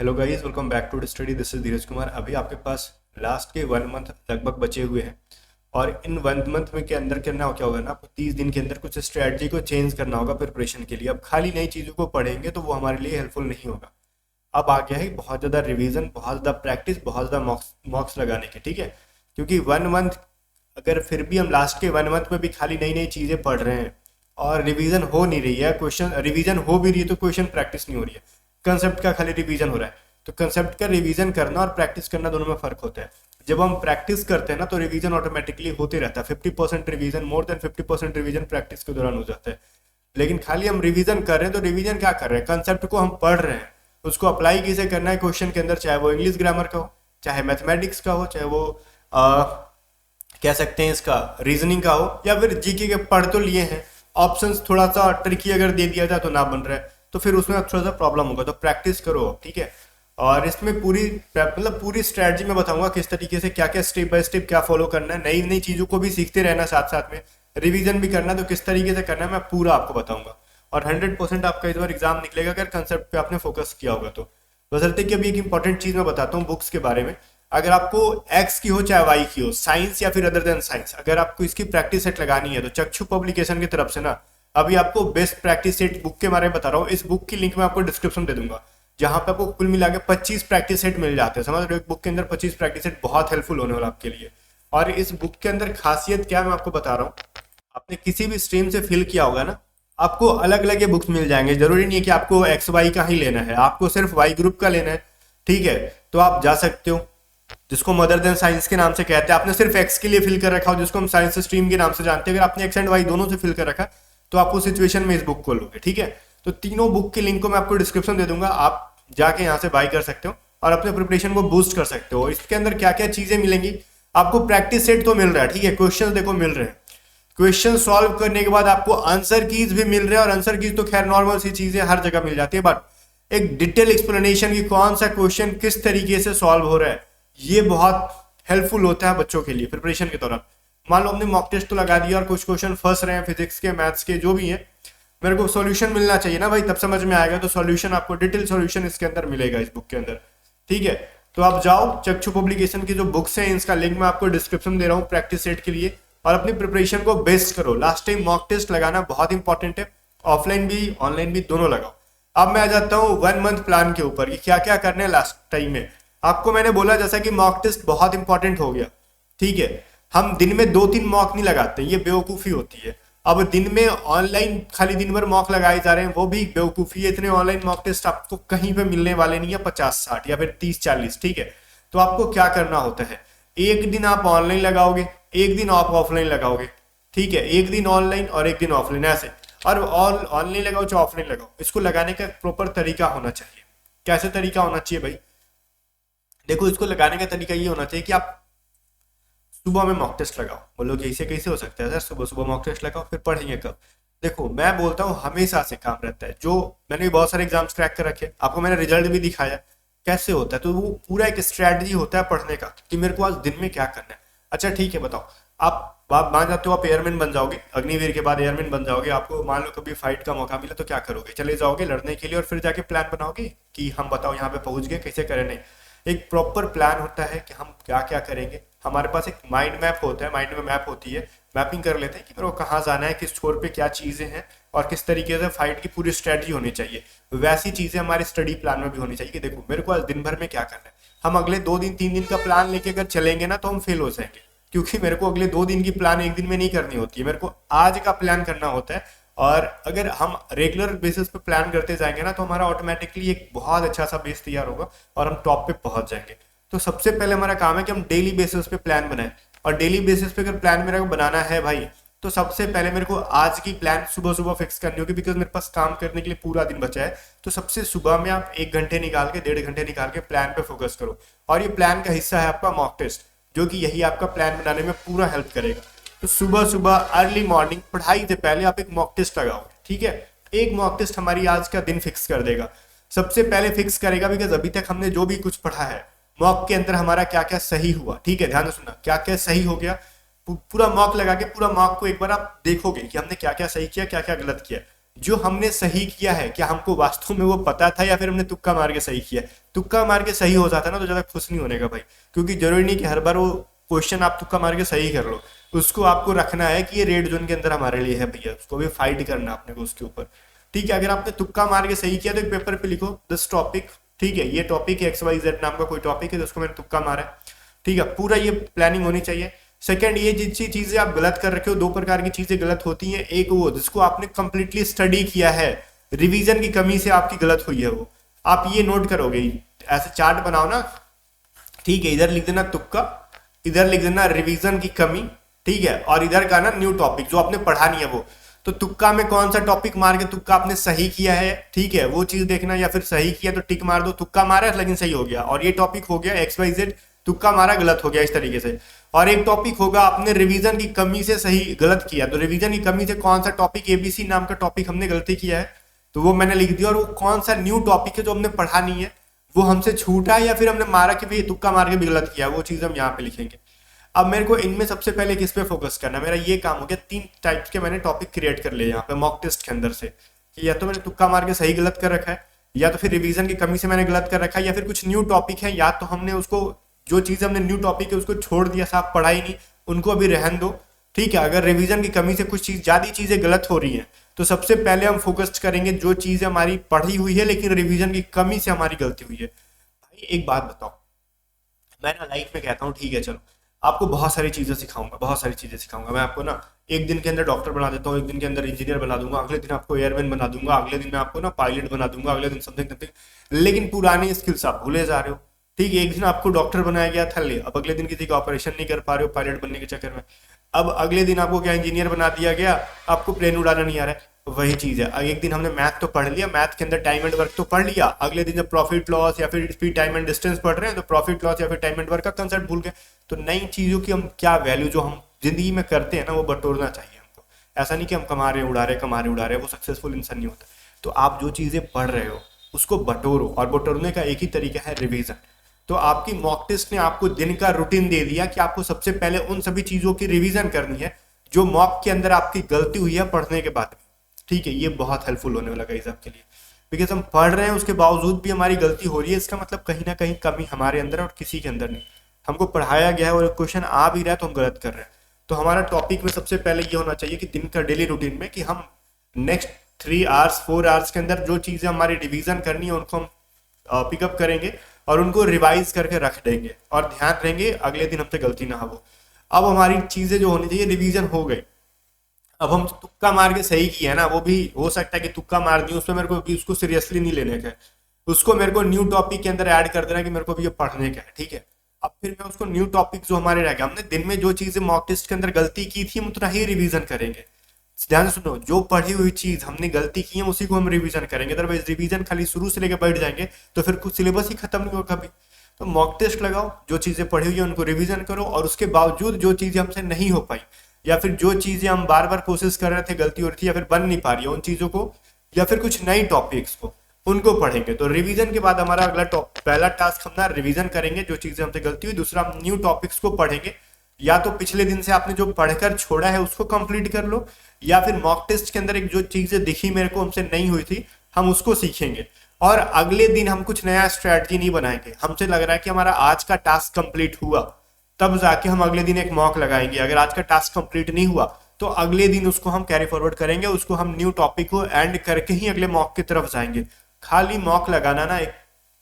Hello guys, welcome back to study. This is Dheeraj Kumar. अभी आपके पास last के 1 मंथ लगभग बचे हुए हैं और इन 1 मंथ में के अंदर करना क्या होगा ना, आपको 30 दिन के अंदर कुछ स्ट्रेटजी को चेंज करना होगा प्रिपरेशन के लिए। अब खाली नई चीज़ों को पढ़ेंगे तो वो हमारे लिए हेल्पफुल नहीं होगा। अब आ गया है बहुत ज़्यादा रिवीजन, बहुत ज़्यादा प्रैक्टिस, बहुत ज़्यादा मॉक्स लगाने के, ठीक है। क्योंकि 1 मंथ अगर फिर भी हम लास्ट के 1 मंथ में भी खाली नई नई चीज़ें पढ़ रहे हैं और रिवीजन हो नहीं रही है, क्वेश्चन रिवीजन हो भी रही है तो क्वेश्चन प्रैक्टिस नहीं हो रही है, कंसेप्ट का खाली रिवीजन हो रहा है। तो कंसेप्ट का रिवीजन करना और प्रैक्टिस करना दोनों में फर्क होता है। जब हम प्रैक्टिस करते हैं ना तो रिवीजन ऑटोमेटिकली होते रहता है। 50% revision, more than 50% revision practice के दौरान हो जाता है। लेकिन खाली हम रिवीजन कर रहे हैं तो रिवीजन क्या कर रहे हैं, कंसेप्ट को हम पढ़ रहे हैं, उसको अप्लाई कैसे करना है क्वेश्चन के अंदर, चाहे वो इंग्लिश ग्रामर का हो, चाहे मैथमेटिक्स का हो, चाहे वो कह सकते हैं इसका रीजनिंग का हो, या फिर जीके के पढ़ तो लिए हैं, ऑप्शंस थोड़ा सा ट्रिकी अगर दे दिया जाए तो ना बन रहा है तो फिर उसमें थोड़ा सा प्रॉब्लम होगा। तो प्रैक्टिस करो, ठीक है। और इसमें पूरी स्ट्रैटेजी मैं बताऊंगा किस तरीके से क्या क्या स्टेप बाय स्टेप क्या फॉलो करना है, नई नई चीज़ों को भी सीखते रहना, साथ साथ में रिवीजन भी करना है। तो किस तरीके से करना है मैं पूरा आपको बताऊंगा और 100% आपका इस बार एग्जाम निकलेगा अगर कंसेप्ट पे आपने फोकस किया होगा तो। बशर्ते कि अभी एक इंपॉर्टेंट चीज़ मैं बताता हूँ बुक्स के बारे में। अगर आपको एक्स की हो चाहे वाई की हो, साइंस या फिर अदर देन साइंस, अगर आपको इसकी प्रैक्टिस सेट लगानी है तो चक्षु पब्लिकेशन की तरफ से ना अभी आपको बेस्ट प्रैक्टिस सेट बुक के बारे में बता रहा हूँ। इस बुक की लिंक मैं आपको डिस्क्रिप्शन दे दूंगा, जहां पे आपको कुल मिला के 25 प्रैक्टिस सेट मिल जाते हैं। समझ रहे हो, एक बुक के अंदर 25 प्रैक्टिस सेट बहुत हेल्पफुल होने वाला आपके लिए। और इस बुक के अंदर खासियत क्या है मैं आपको बता रहा हूँ। आपने किसी भी स्ट्रीम से फिल किया होगा ना, आपको अलग अलग ये बुक्स मिल जाएंगे। जरूरी नहीं है कि आपको एक्स वाई का ही लेना है, आपको सिर्फ वाई ग्रुप का लेना है, ठीक है। तो आप जा सकते हो, जिसको मदर देन साइंस के नाम से कहते हैं। आपने सिर्फ एक्स के लिए फिल कर रखा हो, जिसको हम साइंस स्ट्रीम के नाम से जानते हैं। अगर आपने एक्स एंड वाई दोनों से फिल कर रखा तो आप उस सिचुएशन में इस बुक को लोगे, ठीक है। तो तीनों बुक के लिंक को मैं आपको डिस्क्रिप्शन दे दूंगा, आप जाके यहाँ से बाय कर सकते हो और अपने प्रिपरेशन को बूस्ट कर सकते हो। इसके अंदर क्या क्या चीजें मिलेंगी आपको, प्रैक्टिस सेट तो मिल रहा है, ठीक है, क्वेश्चन देखो मिल रहे हैं, क्वेश्चन सॉल्व करने के बाद आपको आंसर कीज भी मिल रहे हैं। और आंसर कीज तो खैर नॉर्मल सी चीजें हर जगह मिल जाती है, बट एक डिटेल एक्सप्लेनेशन की कौन सा क्वेश्चन किस तरीके से सॉल्व हो रहा है, ये बहुत हेल्पफुल होता है बच्चों के लिए प्रिपरेशन के दौरान। मान लो हमने मॉक टेस्ट तो लगा दिया और कुछ क्वेश्चन फंस रहे हैं, फिजिक्स के, मैथ्स के, जो भी है, मेरे को सॉल्यूशन मिलना चाहिए ना भाई, तब समझ में आएगा। तो सॉल्यूशन आपको डिटेल सॉल्यूशन इसके अंदर मिलेगा, इस बुक के अंदर, ठीक है। तो आप जाओ, चक्षु पब्लिकेशन की जो बुक्स हैं इसका लिंक मैं आपको डिस्क्रिप्शन दे रहा हूँ प्रैक्टिस सेट के लिए, और अपनी प्रिपरेशन को बेस्ट करो। लास्ट टाइम मॉक टेस्ट लगाना बहुत इंपॉर्टेंट है, ऑफलाइन भी ऑनलाइन भी दोनों लगाओ। अब मैं आ जाता हूँ 1 मंथ प्लान के ऊपर कि क्या क्या करना है लास्ट टाइम में। आपको मैंने बोला जैसा कि मॉक टेस्ट बहुत इंपॉर्टेंट हो गया, ठीक है। हम दिन में 2-3 मॉक नहीं लगाते, ये बेवकूफ़ी होती है। अब दिन में ऑनलाइन खाली दिन भर मॉक लगाए जा रहे हैं, वो भी बेवकूफ़ी है। इतने ऑनलाइन मॉक टेस्ट आपको कहीं पे मिलने वाले नहीं है, 50-60 या फिर 30-40, ठीक है। तो आपको क्या करना होता है, एक दिन आप ऑनलाइन लगाओगे, एक दिन आप ऑफलाइन लगाओगे, ठीक है। एक दिन ऑनलाइन और एक दिन ऑफलाइन, ऐसे। और ऑनलाइन लगाओ चाहे ऑफलाइन लगाओ, इसको लगाने का प्रॉपर तरीका होना चाहिए। कैसे तरीका होना चाहिए भाई, देखो, इसको लगाने का तरीका ये होना चाहिए कि आप सुबह में मॉक टेस्ट लगाओ। बोलोगे इसे कैसे हो सकता है सर, सुबह सुबह मॉक टेस्ट लगाओ फिर पढ़ेंगे कब। देखो मैं बोलता हूँ हमेशा से काम रहता है, जो मैंने भी बहुत सारे एग्जाम्स क्रैक कर रखे, आपको मैंने रिजल्ट भी दिखाया कैसे होता है। तो वो पूरा एक स्ट्रैटेजी होता है पढ़ने का कि मेरे को आज दिन में क्या करना है। अच्छा ठीक है, बताओ, आप मान जाते हो आप एयरमैन बन जाओगे, अग्निवीर के बाद एयरमैन बन जाओगे। आपको मान लो कभी फाइट का मौका मिला तो क्या करोगे, चले जाओगे लड़ने के लिए और फिर जाके प्लान बनाओगे कि हम बताओ यहाँ पे पहुंच गए, कैसे करें। नहीं, एक प्रॉपर प्लान होता है कि हम क्या क्या करेंगे। हमारे पास एक माइंड मैप होता है, माइंड में मैप होती है, मैपिंग कर लेते हैं कि मेरे को कहाँ जाना है, किस छोर पे क्या चीज़ें हैं और किस तरीके से फाइट की पूरी स्ट्रेटजी होनी चाहिए। वैसी चीज़ें हमारे स्टडी प्लान में भी होनी चाहिए कि देखो मेरे को आज दिन भर में क्या करना है। हम अगले 2 दिन 3 दिन का प्लान लेके अगर चलेंगे ना तो हम फेल हो जाएंगे, क्योंकि मेरे को अगले 2 दिन की प्लान एक दिन में नहीं करनी होती है, मेरे को आज का प्लान करना होता है। और अगर हम रेगुलर बेसिस पे प्लान करते जाएंगे ना तो हमारा ऑटोमेटिकली एक बहुत अच्छा सा बेस तैयार होगा और हम टॉप पे पहुंच जाएंगे। तो सबसे पहले हमारा काम है कि हम डेली बेसिस पे प्लान बनाएं। और डेली बेसिस पे अगर प्लान मेरे को बनाना है भाई, तो सबसे पहले मेरे को आज की प्लान सुबह सुबह फिक्स करनी होगी, बिकॉज मेरे पास काम करने के लिए पूरा दिन बचा है। तो सबसे सुबह में आप 1 घंटे निकाल के, 1.5 घंटे निकाल के प्लान पे फोकस करो। और ये प्लान का हिस्सा है आपका मॉक टेस्ट, जो कि यही आपका प्लान बनाने में पूरा हेल्प करेगा। तो सुबह सुबह अर्ली मॉर्निंग पढ़ाई से पहले आप एक मॉक टेस्ट लगाओ, ठीक है। एक मॉक टेस्ट हमारी आज का दिन फिक्स कर देगा, सबसे पहले फिक्स करेगा, बिकॉज अभी तक हमने जो भी कुछ पढ़ा है मॉक के अंदर हमारा क्या क्या सही हुआ, ठीक है, ध्यान से सुनना, क्या क्या सही हो गया। पूरा मॉक लगा के पूरा मॉक को एक बार आप देखोगे कि हमने क्या क्या सही किया, क्या क्या गलत किया। जो हमने सही किया है क्या हमको वास्तव में वो पता था या फिर हमने तुक्का मार के सही किया है। तुक्का मार के सही हो जाता ना तो ज्यादा खुश नहीं होने का भाई, क्योंकि जरूरी नहीं कि हर बार वो क्वेश्चन आप तुक्का मार के सही कर लो। उसको आपको रखना है कि ये रेड जोन के अंदर हमारे लिए है भैया, उसको भी फाइट करना अपने को उसके ऊपर। ठीक है, अगर आपने तुक्का मार के सही किया तो एक पेपर पे लिखो दिस टॉपिक, ठीक है ये टॉपिक है XYZ नाम का कोई टॉपिक है जिसको मैंने तुक्का मारा है। ठीक है, पूरा ये प्लानिंग होनी चाहिए। सेकंड, ये जितनी चीजें आप गलत कर रखे हो, दो प्रकार की चीजें गलत होती हैं। एक वो जिसको आपने कंप्लीटली स्टडी किया है, रिवीजन की कमी से आपकी गलत हुई है, वो आप ये नोट करोगे। ऐसे चार्ट बनाओ ना, ठीक है, इधर लिख देना तुक्का, इधर लिख देना रिवीजन की कमी, ठीक है, और इधर का ना न्यू टॉपिक जो आपने पढ़ा नहीं है वो। तो तुक्का में कौन सा टॉपिक मार के तुक्का आपने सही किया है, ठीक है, वो चीज देखना, या फिर सही किया तो टिक मार दो, तुक्का मारा है लेकिन सही हो गया, और ये टॉपिक हो गया XYZ, तुक्का मारा गलत हो गया, इस तरीके से। और एक टॉपिक होगा आपने रिवीजन की कमी से सही गलत किया, तो रिवीजन की कमी से कौन सा टॉपिक, ABC नाम का टॉपिक हमने गलती किया है तो वो मैंने लिख दिया। और वो कौन सा न्यू टॉपिक है जो हमने पढ़ा नहीं है, वो हमसे छूटा है या फिर हमने मारा कि भाई तुक्का मार के भी गलत किया, वो चीज हम यहाँ पे लिखेंगे। अब मेरे को इनमें सबसे पहले किस पे फोकस करना है, मेरा ये काम हो गया। 3 टाइप्स के मैंने टॉपिक क्रिएट कर लिए यहाँ पे मॉक टेस्ट के अंदर से, कि या तो मैंने तुक्का मार के सही गलत कर रखा है, या तो फिर रिवीजन की कमी से मैंने गलत कर रखा है, या फिर कुछ न्यू टॉपिक है, या तो हमने उसको जो चीज हमने न्यू टॉपिक है उसको छोड़ दिया, साफ पढ़ा ही नहीं, उनको अभी रहन दो। ठीक है, अगर रिवीजन की कमी से कुछ चीज ज्यादा चीजें गलत हो रही हैं तो सबसे पहले हम फोकस करेंगे जो चीजें हमारी पढ़ी हुई है लेकिन रिवीजन की कमी से हमारी गलती हुई है। भाई एक बात बताओ, मैं ना लाइफ में कहता हूँ ठीक है चलो आपको बहुत सारी चीजें सिखाऊंगा, बहुत सारी चीजें सिखाऊंगा मैं आपको ना, एक दिन के अंदर डॉक्टर बना देता हूँ, एक दिन के अंदर इंजीनियर बना दूंगा, अगले दिन आपको एयरमैन बना दूंगा, अगले दिन मैं आपको ना पायलट बना दूंगा, अगले दिन समथिंग समथिंग, लेकिन पुरानी स्किल्स आप भूले जा रहे हो। ठीक है, एक दिन आपको डॉक्टर बनाया गया था, ले अब अगले दिन किसी का ऑपरेशन नहीं कर पा रहे हो पायलट बनने के चक्कर में। अब अगले दिन आपको क्या इंजीनियर बना दिया गया, आपको प्लेन उड़ाना नहीं आ रहा है। वही चीज है, एक दिन हमने मैथ तो पढ़ लिया, मैथ के अंदर टाइम एंड वर्क तो पढ़ लिया, अगले दिन जब प्रॉफिट लॉस या फिर स्पीड टाइम एंड डिस्टेंस पढ़ रहे हैं तो प्रॉफिट लॉस या फिर टाइम एंड वर्क का कंसेप्ट भूल गए। तो नई चीजों की हम क्या वैल्यू जो हम जिंदगी में करते हैं ना वो बटोरना चाहिए हमको। ऐसा नहीं कि हम कमा रहे उड़ा रहे कमा रहे उड़ा रहे, वो सक्सेसफुल इंसान नहीं होता। तो आप जो चीजें पढ़ रहे हो उसको बटोरो, और बटोरने का एक ही तरीका है रिवीजन। तो आपकी मॉक टेस्ट ने आपको दिन का रूटीन दे दिया कि आपको सबसे पहले उन सभी चीजों की रिवीजन करनी है जो मॉक के अंदर आपकी गलती हुई है पढ़ने के बाद। ठीक है, ये बहुत हेल्पफुल होने वाला गाइस आपके लिए, बिकॉज हम पढ़ रहे हैं उसके बावजूद भी हमारी गलती हो रही है, इसका मतलब कहीं ना कहीं कमी हमारे अंदर है और किसी के अंदर नहीं। हमको पढ़ाया गया है और क्वेश्चन आ भी रहा है तो हम गलत कर रहे हैं। तो हमारा टॉपिक में सबसे पहले ये होना चाहिए कि दिन का डेली रूटीन में कि हम नेक्स्ट 3 आवर्स 4 आवर्स के अंदर जो चीजें हमारी रिवीजन करनी है उनको हम पिकअप करेंगे और उनको रिवाइज करके रख देंगे और ध्यान रहेंगे अगले दिन हमसे गलती ना हो। अब हमारी चीजें जो होनी चाहिए रिवीजन हो गई, अब हम तुक्का मार के सही किया है ना, वो भी हो सकता है कि तुक्का मार दी उसमें मेरे को भी उसको सीरियसली नहीं लेने का है, उसको मेरे को न्यू टॉपिक के अंदर ऐड कर देना कि मेरे को भी ये पढ़ने का है। ठीक है, अब फिर मैं उसको न्यू टॉपिक जो हमारे रह गए, हमने दिन में जो चीजें मॉक टेस्ट के अंदर गलती की थी हम उतना ही रिवीजन करेंगे। ध्यान से सुनो, जो पढ़ी हुई चीज हमने गलती की है उसी को हम रिवीजन करेंगे, अदरवाइज रिवीजन खाली शुरू से लेकर बैठ जाएंगे तो फिर कुछ सिलेबस ही खत्म नहीं होगा कभी। तो मॉक टेस्ट लगाओ, जो चीजें पढ़ी हुई है उनको रिवीजन करो, और उसके बावजूद जो चीजें हमसे नहीं हो पाई या फिर जो चीजें हम बार बार कोशिश कर रहे थे गलती हो रही थी या फिर बन नहीं पा रही है उन चीजों को, या फिर कुछ नई टॉपिक्स को उनको पढ़ेंगे। तो रिवीजन के बाद हमारा अगला पहला टास्क हम ना रिवीजन करेंगे जो चीजें हमसे गलती हुई, दूसरा हम न्यू टॉपिक्स को पढ़ेंगे। या तो पिछले दिन से आपने जो पढ़कर छोड़ा है उसको कंप्लीट कर लो, या फिर मॉक टेस्ट के अंदर एक जो चीजें दिखी मेरे को हमसे नहीं हुई थी हम उसको सीखेंगे, और अगले दिन हम कुछ नया स्ट्रैटेजी नहीं बनाएंगे। हमसे लग रहा है कि हमारा आज का टास्क कंप्लीट हुआ तब जाके हम अगले दिन एक मॉक लगाएंगे, अगर आज का टास्क कंप्लीट नहीं हुआ तो अगले दिन उसको हम कैरी फॉरवर्ड करेंगे, उसको हम न्यू टॉपिक को एंड करके ही अगले मॉक की तरफ जाएंगे। खाली मॉक लगाना ना एक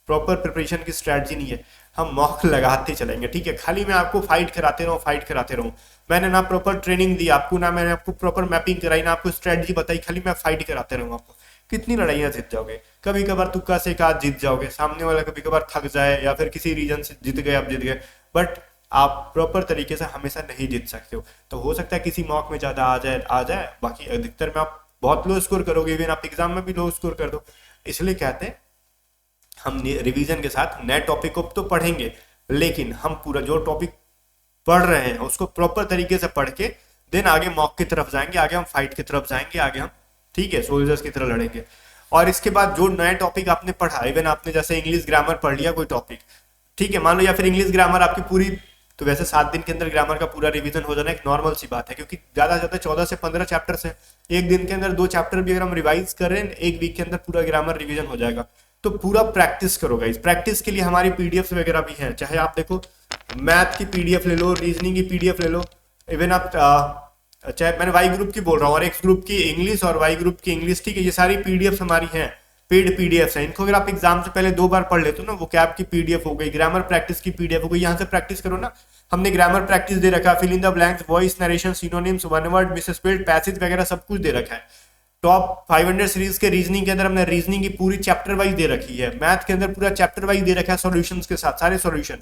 प्रॉपर प्रिपरेशन की स्ट्रैटेजी नहीं है, हम मॉक लगाते चलेंगे। ठीक है, खाली मैं आपको फाइट कराते रहूं, मैंने ना प्रॉपर ट्रेनिंग दी आपको, ना मैंने आपको प्रॉपर मैपिंग कराई, ना आपको स्ट्रैटेजी बताई, खाली मैं फाइट कराते रहूं आपको, कितनी लड़ाइयां जीत जाओगे। कभी कभार तुक्का से एक आध जीत जाओगे, सामने वाला कभी कभार थक जाए या फिर किसी रीजन से जीत गए, आप जीत गए, बट आप प्रॉपर तरीके से हमेशा नहीं जीत सकते हो। तो हो सकता है किसी मॉक में ज्यादा आ जाए, बाकी अधिकतर में आप बहुत लो स्कोर करोगे, इवन आप एग्जाम में भी लो स्कोर कर दो। इसलिए कहते हैं हम रिवीजन के साथ नए टॉपिक को तो पढ़ेंगे, लेकिन हम पूरा जो टॉपिक पढ़ रहे हैं उसको प्रॉपर तरीके से पढ़ के देन आगे मॉक की तरफ जाएंगे, आगे हम फाइट की तरफ जाएंगे, आगे हम ठीक है सोल्जर्स की तरह लड़ेंगे। और इसके बाद जो नए टॉपिक आपने पढ़ा, इवन आपने जैसे इंग्लिश ग्रामर पढ़ लिया कोई टॉपिक, ठीक है मान लो, या फिर इंग्लिश ग्रामर आपकी पूरी तो वैसे 7 दिन के अंदर ग्रामर का पूरा रिवीजन हो जाना एक नॉर्मल सी बात है, क्योंकि ज्यादा से ज्यादा 14 से 15 चैप्टर्स है। एक दिन के अंदर 2 चैप्टर भी अगर हम रिवाइज करें, एक वीक के अंदर पूरा ग्रामर रिवीजन हो जाएगा। तो पूरा प्रैक्टिस करो गाइस। प्रैक्टिस के लिए हमारी पीडीएफ वगैरह भी है, चाहे आप देखो मैथ की पीडीएफ ले लो, रीजनिंग की पीडीएफ ले लो, इवन आप चाहे मैंने वाई ग्रुप की बोल रहा हूँ, और एक्स ग्रुप की इंग्लिश और वाई ग्रुप की इंग्लिश, ठीक है, ये सारी पीडीएफ हमारी हैं, पेड पीडीएफ है। इनको अगर आप एग्जाम से पहले 2 बार पढ़ लेते हो ना, वो कैब की पीडीएफ हो गई, ग्रामर प्रैक्टिस की पीडीएफ हो गई, यहाँ से प्रैक्टिस करो ना। हमने ग्रामर प्रैक्टिस दे रखा है, fill in the blanks, voice, narration, synonyms, one word, misspelled, passage वगैरह सब कुछ दे रखा है। टॉप 500 सीरीज के रीजनिंग के अंदर हमने रीजनिंग की पूरी चैप्टर वाइज दे रखी है। मैथ के अंदर पूरा चैप्टर वाइज दे रखा है सॉल्यूशंस के साथ, सारे सॉल्यूशन,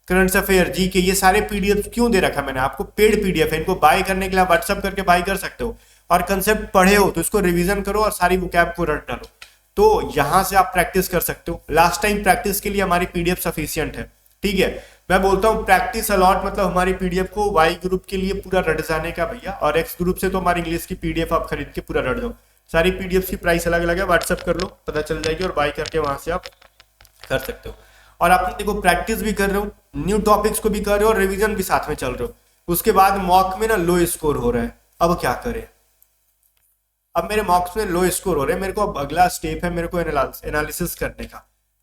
करंट अफेयर, जी के, ये सारे पीडीएफ क्यों दे रखा है मैंने आपको? पेड पीडीएफ है, इनको बाय करने के लिए व्हाट्सएप करके बाय कर सकते हो, और कंसेप्ट पढ़े हो तो इसको रिवीजन करो और सारी वोकैब को रट डालो। तो यहां से आप प्रैक्टिस कर सकते हो। लास्ट टाइम प्रैक्टिस के लिए हमारी पीडीएफ सफिशियंट है, ठीक है। मैं बोलता हूँ प्रैक्टिस अलॉट, मतलब हमारी पीडीएफ को वाई ग्रुप के लिए पूरा रट जाने का भैया, और एक्स ग्रुप से तो हमारी इंग्लिश की पीडीएफ आप खरीद के पूरा रट जाओ। सारी पीडीएफ की प्राइस अलग अलग है, व्हाट्सएप कर लो, पता चल जाएगी, और बाय करके वहां से आप कर सकते हो। और आपने देखो प्रैक्टिस भी कर रहे हो, न्यू टॉपिक्स को भी कर रहे हो, और रिवीजन भी साथ में चल रहे हो। उसके बाद मॉक में ना लो स्कोर हो रहा है, अब क्या करें? अब मेरे मॉक्स में लो स्कोर हो रहे हैं, मेरे को अब अगला स्टेप है मेरे को एनालिसिस करने का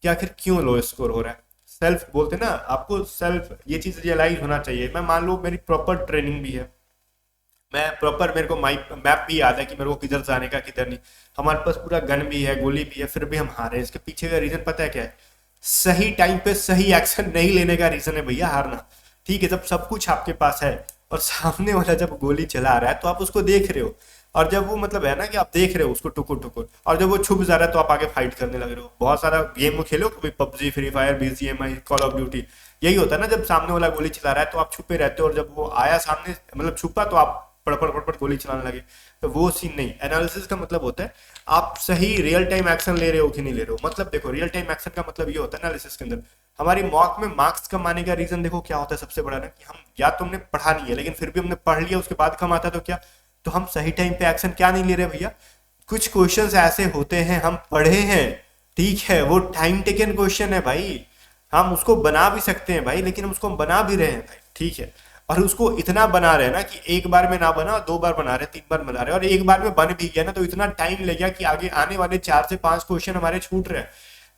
कि आखिर क्यों लो स्कोर हो रहा है। सेल्फ बोलते ना, आपको सेल्फ ये चीज रियलाइज होना चाहिए। मैं मान लो मेरी प्रॉपर ट्रेनिंग भी है, मैं प्रॉपर, मेरे को मैप भी याद है कि मेरे को किधर जाने का किधर नहीं, हमारे पास पूरा गन भी है, गोली भी है, फिर भी हम हारे। इसके पीछे का रीजन पता है क्या है? सही टाइम पे सही एक्शन नहीं लेने का रीजन है भैया हारना, ठीक है। जब सब कुछ आपके पास है और सामने वाला जब गोली चला रहा है तो आप उसको देख रहे हो, और जब वो मतलब है ना कि आप देख रहे हो उसको टुकुर टुकुर, और जब वो छुप जा रहा है तो आप आगे फाइट करने लग रहे हो। बहुत सारा गेम खेलो, कभी PUBG, free fire, BGMI, call of duty, यही होता है ना, जब सामने वाला गोली चला रहा है तो आप छुपे रहते हो, और जब वो आया सामने, मतलब छुपा, तो आप पड़पड़ पड़पड़ गोली चलाने लगे। तो वो सीन नहीं। एनालिसिस का मतलब होता है आप सही रियल टाइम एक्शन ले रहे हो कि नहीं ले रहे हो। मतलब देखो, रियल टाइम एक्शन का मतलब ये होता है एनालिसिस के अंदर। हमारी मॉक में मार्क्स कम आने का रीजन देखो क्या होता है सबसे बड़ा ना, कि हम या तो हमने पढ़ा नहीं है, लेकिन फिर भी हमने पढ़ लिया, उसके बाद कम आता तो क्या, तो हम सही टाइम पे एक्शन क्या नहीं ले रहे भैया। कुछ क्वेश्चंस ऐसे होते हैं हम पढ़े हैं, ठीक है, वो टाइम टेकन क्वेश्चन है भाई, हम उसको बना भी सकते हैं भाई, लेकिन हम उसको बना भी रहे हैं भाई, ठीक है। और उसको इतना बना रहे हैं ना कि एक बार में ना बना, 2 बार बना रहे, 3 बार बना रहे, और एक बार में बन भी गया ना तो इतना टाइम लग गया कि आगे आने वाले 4 से 5 क्वेश्चन हमारे छूट रहे हैं।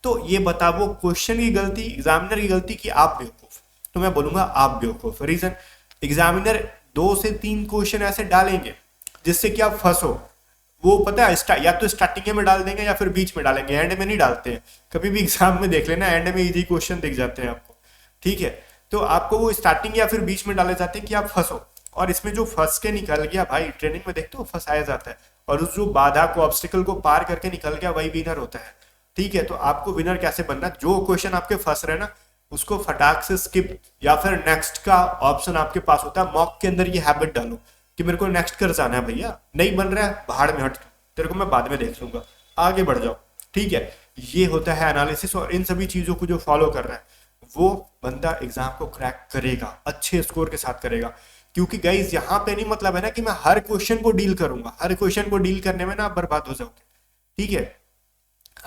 तो ये बताओ, वो क्वेश्चन की गलती, एग्जामिनर की गलती कि आप बेवकूफ? तो मैं बोलूंगा आप बेवकूफ। रीजन, एग्जामिनर 2 से 3 क्वेश्चन ऐसे डालेंगे जिससे कि आप फंसो। वो पता है या तो स्टार्टिंग में डाल देंगे या फिर बीच में डालेंगे, एंड में नहीं डालते हैं। कभी भी एग्जाम में देख लेना, एंड में इजी क्वेश्चन दिख जाते हैं आपको, ठीक है। तो आपको वो स्टार्टिंग या फिर बीच में डाले जाते हैं कि आप फंसो, और इसमें जो फंस के निकल गया भाई, ट्रेनिंग में देखते हो फंसाया जाता है, और उस जो बाधा को, ऑब्स्टिकल को पार करके निकल गया, वही विनर होता है, ठीक है। तो आपको विनर कैसे बनना, जो क्वेश्चन आपके फंस रहे ना उसको फटाक से स्किप, या फिर नेक्स्ट का ऑप्शन आपके पास होता है। मॉक के अंदर ये हैबिट डालो कि मेरे को नेक्स्ट कर जाना है भैया, नहीं बन रहा है भाड़ में हट, तेरे को मैं बाद में देख लूंगा, आगे बढ़ जाओ, ठीक है। ये होता है एनालिसिस, और इन सभी चीजों को जो फॉलो कर रहा है वो बंदा एग्जाम को क्रैक करेगा, अच्छे स्कोर के साथ करेगा। क्योंकि गाइज यहाँ पे नहीं मतलब है ना कि मैं हर क्वेश्चन को डील करूंगा, हर क्वेश्चन को डील करने में ना आप बर्बाद हो जाओगे, ठीक है।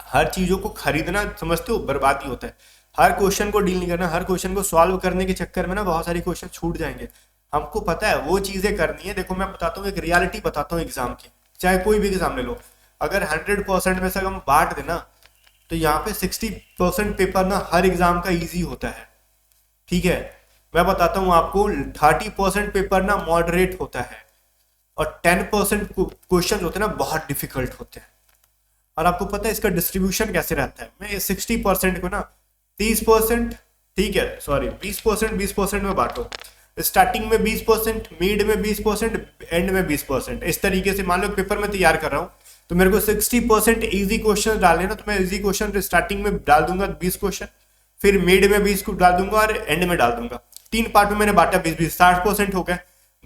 हर चीजों को खरीदना समझते हो बर्बादी होता है। हर क्वेश्चन को डील नहीं करना, हर क्वेश्चन को सॉल्व करने के चक्कर में ना बहुत सारी क्वेश्चन छूट जाएंगे। हमको पता है वो चीजें करनी है। देखो मैं बताता हूँ, एक रियलिटी बताता हूँ एग्जाम की, चाहे कोई भी एग्जाम ले लो, अगर 100% में से हम बांट देना तो यहाँ पे 60% पेपर ना हर एग्जाम का इजी होता है, ठीक है। मैं बताता हूँ आपको, 30% पेपर ना मॉडरेट होता है, और 10% क्वेश्चन होते हैं ना बहुत डिफिकल्ट होते हैं। और आपको पता है इसका डिस्ट्रीब्यूशन कैसे रहता है? मैं 60% को ना 30%, ठीक है, सॉरी 20% में बांटो। स्टार्टिंग में 20%, मिड में 20%, एंड में 20%। इस तरीके से मान लो पेपर में तैयार कर रहा हूँ तो मेरे को 60% इजी क्वेश्चन डालने ना, तो मैं इजी क्वेश्चन स्टार्टिंग में डाल दूंगा 20 क्वेश्चन, फिर मिड में 20 को डाल दूंगा, और एंड में डाल दूंगा। 3 पार्ट में मैंने बांटा, 20-20, 60% हो गए।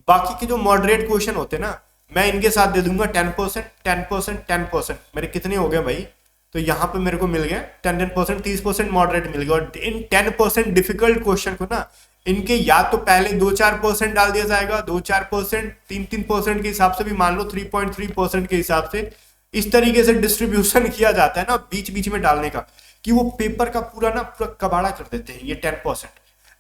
बाकी के जो मॉडरेट क्वेश्चन होते हैं ना, मैं इनके साथ दे दूंगा 10%, 10%, 10%। मेरे कितने हो गए भाई? तो यहाँ पे मेरे को मिल गए 10%, 30% मॉडरेट मिल गया। और इन 10% डिफिकल्ट क्वेश्चन को ना, इनके या तो पहले 2-4% डाल दिया जाएगा, 2-4%, 3-3% के हिसाब से भी मान लो 3.3% के हिसाब से। इस तरीके से डिस्ट्रीब्यूशन किया जाता है ना बीच बीच में डालने का, कि वो पेपर का पूरा ना पूरा कबाड़ा कर देते हैं ये 10%।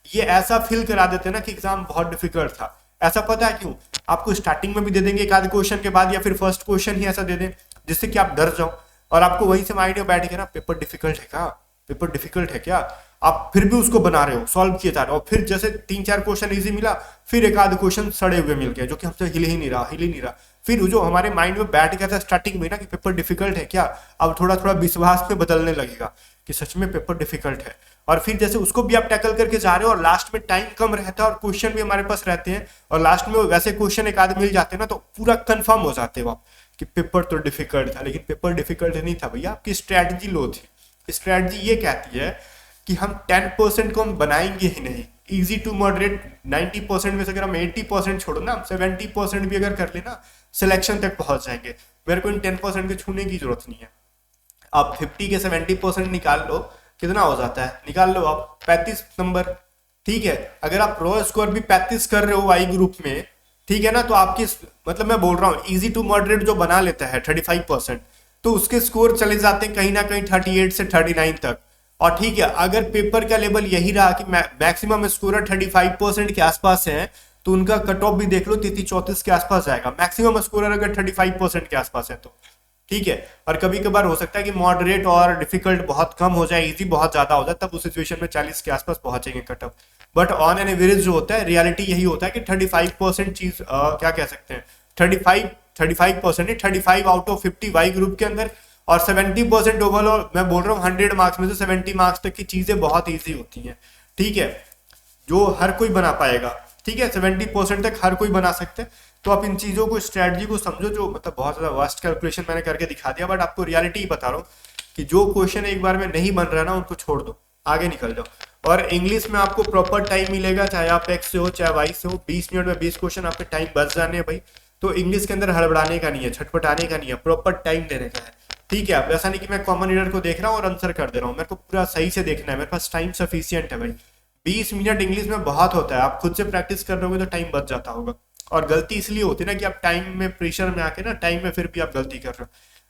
ये ऐसा फील करा देते हैं ना कि एग्जाम बहुत डिफिकल्ट था। ऐसा पता है क्यों? आपको स्टार्टिंग में भी दे देंगे एक आध क्वेश्चन के बाद, या फिर फर्स्ट क्वेश्चन ही ऐसा दे दें जिससे कि आप डर जाओ, और आपको वहीं से माइंड में बैठ के ना पेपर डिफिकल्ट है क्या, पेपर डिफिकल्ट है क्या, आप फिर भी उसको बना रहे हो, सॉल्व किए जा रहे हो, और फिर जैसे 3-4 क्वेश्चन इजी मिला, फिर एक आध क्वेश्चन सड़े हुए मिल गए जो कि हमसे हिल ही नहीं रहा, हिल ही नहीं रहा। फिर जो हमारे माइंड में बैठ गया था स्टार्टिंग में ना कि पेपर डिफिकल्ट है क्या, अब थोड़ा थोड़ा विश्वास पे बदलने लगेगा कि सच में पेपर डिफिकल्ट है। और फिर जैसे उसको भी आप टैकल करके जा रहे हो, और लास्ट में टाइम कम रहता है और क्वेश्चन भी हमारे पास रहते हैं, और लास्ट में वैसे क्वेश्चन एक आध मिल जाते हैं ना, तो पूरा कंफर्म हो जाते हो आप कि पेपर तो डिफिकल्ट था। लेकिन पेपर डिफिकल्ट नहीं था भैया, आपकी स्ट्रैटेजी लो थी। स्ट्रैटेजी ये कहती है कि हम 10% को हम बनाएंगे ही नहीं, इजी टू मॉडरेट 90% में से अगर हम 80% छोड़ो ना, हम 70% भी अगर कर लेना, सिलेक्शन तक पहुंच जाएंगे। मेरे को इन 10% के छूने की जरूरत नहीं है। आप 50 के 70% निकाल लो, कितना हो जाता है, निकाल लो आप, 35 नंबर। ठीक है, अगर आप रो स्कोर भी 35 कर रहे हो वाई ग्रुप में, ठीक है ना, तो आपकी मतलब मैं बोल रहा हूँ इजी टू मॉडरेट जो बना लेता है 35%, तो उसके स्कोर चले जाते हैं कहीं ना कहीं 38 से 39 तक। और ठीक है, अगर पेपर का लेवल यही रहा कि मैक्सिमम स्कोरर 35% के आसपास है, तो उनका कट ऑफ भी देख लो 33-34 के आसपास जाएगा, मैक्सिमम स्कोरर अगर 35% के आसपास है तो। ठीक है, और कभी कभार हो सकता है कि मॉडरेट और डिफिकल्ट बहुत कम हो जाए, इजी बहुत ज्यादा हो जाए, तब उस सिचुएशन में 40 के आसपास पहुंचेंगे cut off. But on an average जो होता है, रियलिटी यही होता है कि 35% चीज क्या कह सकते हैं, 35% 35 आउट ऑफ 50 वाई ग्रुप के अंदर, और 70% ओवरऑल। मैं बोल रहा हूँ 100 मार्क्स में से 70 मार्क्स तक की चीजें बहुत ईजी होती हैं। ठीक है, जो हर कोई बना पाएगा। ठीक है, 70% तक हर कोई बना सकते हैं। तो आप इन चीजों को, स्ट्रेटजी को समझो, जो मतलब बहुत ज्यादा वास्ट कैलकुलेशन मैंने करके दिखा दिया, बट आपको रियलिटी बता रहा हूँ कि जो क्वेश्चन एक बार में नहीं बन रहा ना, उनको छोड़ दो, आगे निकल जाओ। और इंग्लिश में आपको प्रॉपर टाइम मिलेगा, चाहे आप एक्स से हो चाहे वाई से हो, 20 मिनट में 20 क्वेश्चन आपके टाइम बच जाने हैं भाई। तो इंग्लिश के अंदर हड़बड़ाने का नहीं है, छटपटाने का नहीं है, प्रॉपर टाइम देने का है। ठीक है, अब ऐसा नहीं कि मैं कॉमन रीडर को देख रहा हूँ और आंसर कर दे रहा हूँ, मेरे को पूरा सही से देखना है, मेरे पास टाइम सफिशियंट है भाई। 20 मिनट इंग्लिश में बहुत होता है, आप खुद से प्रैक्टिस कर रहे होगे तो टाइम बच जाता होगा। और गलती इसलिए होती है ना कि आप टाइम में प्रेशर में आके ना, टाइम में फिर भी आप गलती कर रहे हो।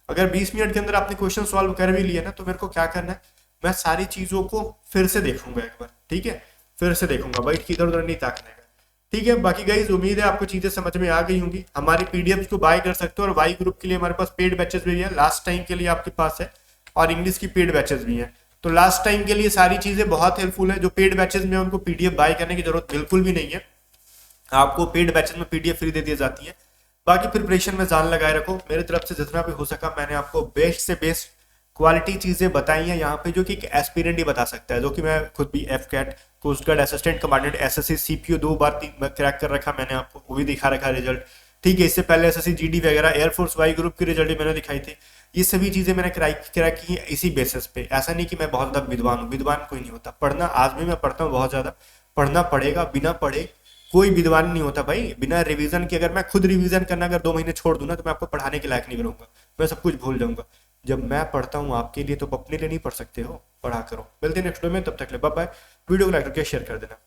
अगर 20 मिनट के अंदर आपने क्वेश्चन सॉल्व कर भी लिया ना, तो मेरे को क्या करना है, मैं सारी चीजों को फिर से देखूंगा एक बार। ठीक है, फिर से देखूंगा, बैठ के इधर उधर नहीं ताकने का। ठीक है, बाकी गाइस उम्मीद है आपको चीजें समझ में आ गई होंगी। हमारी पीडीएफ को बाय कर सकते हो, और वाई ग्रुप के लिए हमारे पास पेड बैचेस भी है, लास्ट टाइम के लिए आपके पास है, और इंग्लिश की पेड बैचेस भी है। तो लास्ट टाइम के लिए सारी चीजें बहुत हेल्पफुल है। जो पेड बैचेस में उनको पीडीएफ बाय करने की जरूरत बिल्कुल भी नहीं है, आपको पेड बैचेस में पीडीएफ फ्री दे दी जाती है। बाकी प्रिपरेशन में जान लगाए रखो, मेरी तरफ से जितना भी हो सका मैंने आपको बेस्ट से बेस्ट क्वालिटी चीजें बताई हैं यहाँ पे, जो कि एक एस्पिरेंट ही बता सकता है, जो कि मैं खुद भी AFCAT, coast guard assistant commandant, SSC CPO 2 बार क्रैक कर रखा मैंने, आपको वो भी दिखा रखा रिजल्ट। ठीक है, इससे पहले एसएससी जीडी वगैरह, एयरफोर्स वाई ग्रुप की रिजल्ट भी मैंने दिखाई थी। ये सभी चीजें मैंने क्रैक की हैं इसी बेसिस पे। ऐसा नहीं कि मैं बहुत ज्यादा विद्वान हूँ, विद्वान कोई नहीं होता। पढ़ना आज भी मैं पढ़ता हूँ बहुत ज्यादा, पढ़ना पड़ेगा, बिना पढ़े कोई विद्वान नहीं होता भाई। बिना रिवीजन के, अगर मैं खुद रिवीजन करना अगर 2 महीने छोड़ दूं ना, तो मैं आपको पढ़ाने के लायक नहीं बनूंगा, मैं सब कुछ भूल जाऊंगा। जब मैं पढ़ता हूँ आपके लिए, तो अपने लिए नहीं पढ़ सकते हो, पढ़ा करो। मिलते हैं नेक्स्ट वीडियो में, तब तक ले बाय बाय। वीडियो को लाइक करके शेयर कर देना।